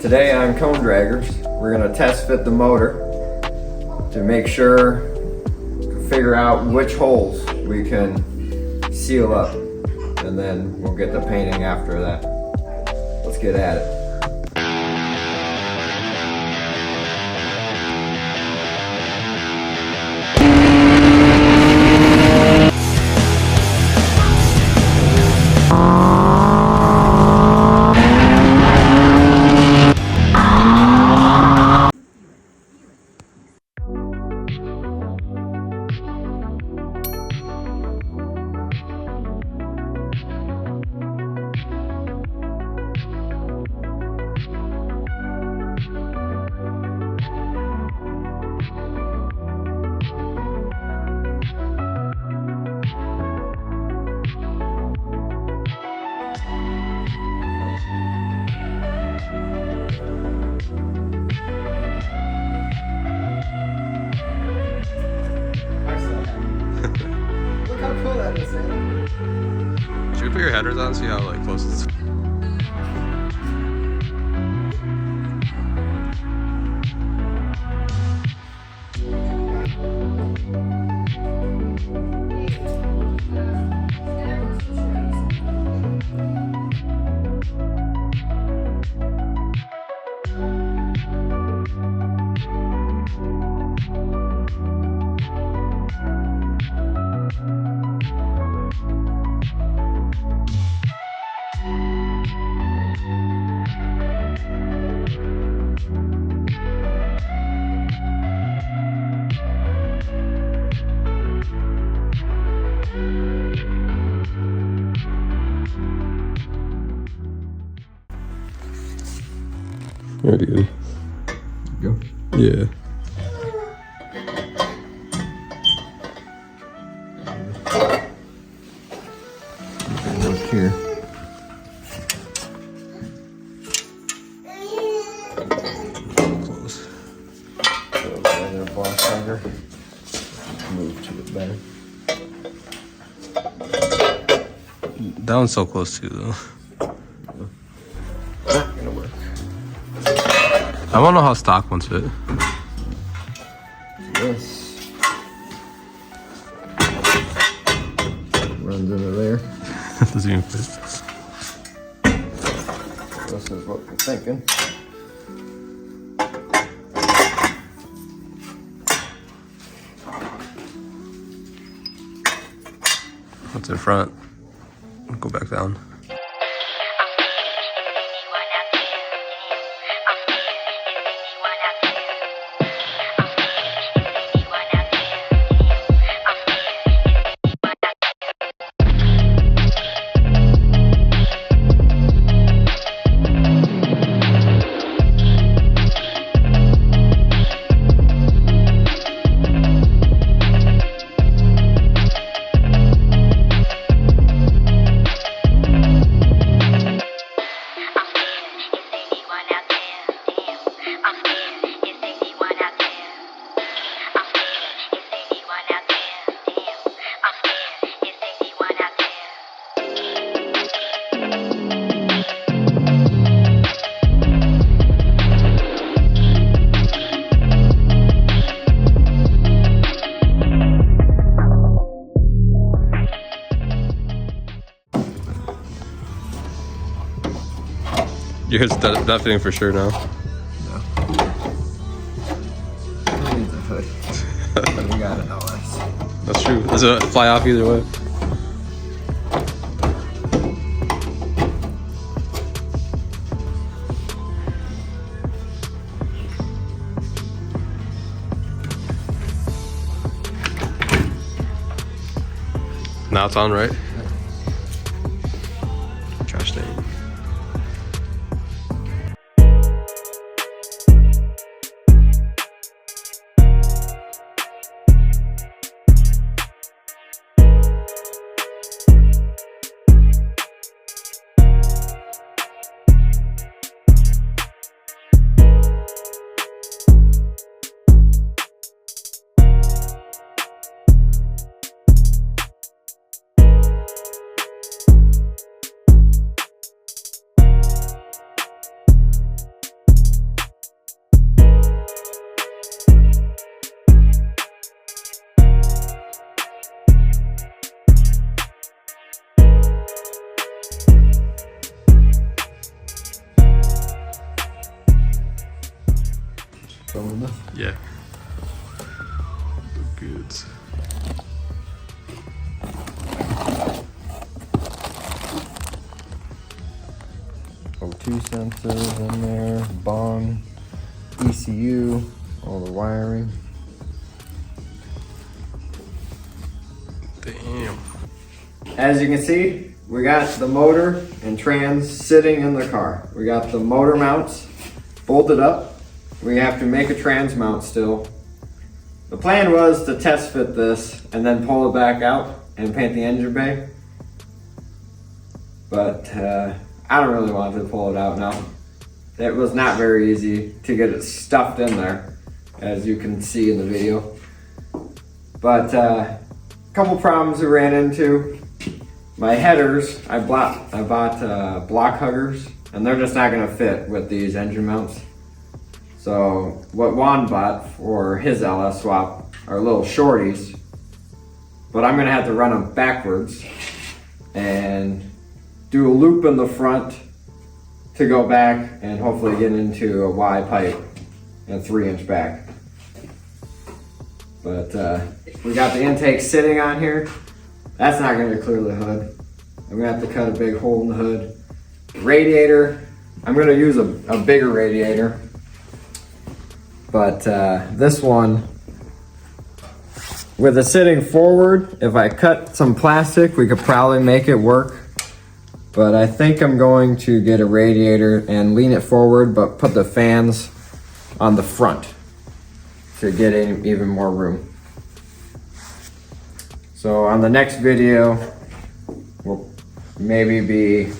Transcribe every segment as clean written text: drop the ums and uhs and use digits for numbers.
Today on Cone Draggers, we're going to test fit the motor to make sure to figure out which holes we can seal up, and then we'll get the painting after that. Let's get at it. Look how cool that is, man. Should we put your headers on and see how close it is? Very good. Go. Yeah. Look here. Close. So, boss finger. Move to it better. That one's so close too, though. Gonna work. I want to know how stock ones fit. This runs into there. Doesn't even fit. This is what we're thinking. What's in front? Go back down. Yours not fitting for sure now. No. It needs a hood. But we got it otherwise. That's true. Does it fly off either way? Now it's on, right? Trash day. Filming this? Yeah. Goods. O2 sensors in there, bong, ECU, all the wiring. Damn. As you can see, we got the motor and trans sitting in the car. We got the motor mounts bolted up. We have to make a trans mount still. The plan was to test fit this and then pull it back out and paint the engine bay. But I don't really want to pull it out now. It was not very easy to get it stuffed in there, as you can see in the video. But a couple problems we ran into. My headers, I bought block huggers, and they're just not gonna fit with these engine mounts. So what Juan bought for his LS swap are little shorties, but I'm gonna have to run them backwards and do a loop in the front to go back and hopefully get into a Y pipe and 3-inch back. But we got the intake sitting on here. That's not gonna clear the hood. I'm gonna have to cut a big hole in the hood. Radiator, I'm gonna use a bigger radiator. But this one, with it sitting forward, if I cut some plastic, we could probably make it work. But I think I'm going to get a radiator and lean it forward, but put the fans on the front to get even more room. So on the next video, we'll maybe be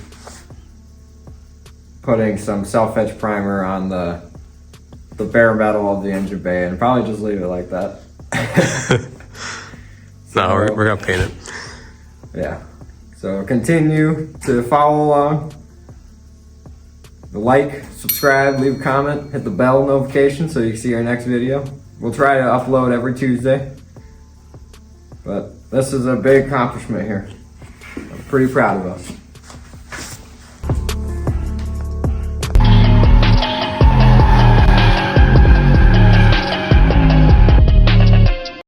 putting some self-etch primer on the bare metal of the engine bay and probably just leave it like that. No, we're gonna paint it. Yeah. So continue to follow along. Like, subscribe, leave a comment, hit the bell notification so you can see our next video. We'll try to upload every Tuesday. But this is a big accomplishment here. I'm pretty proud of us.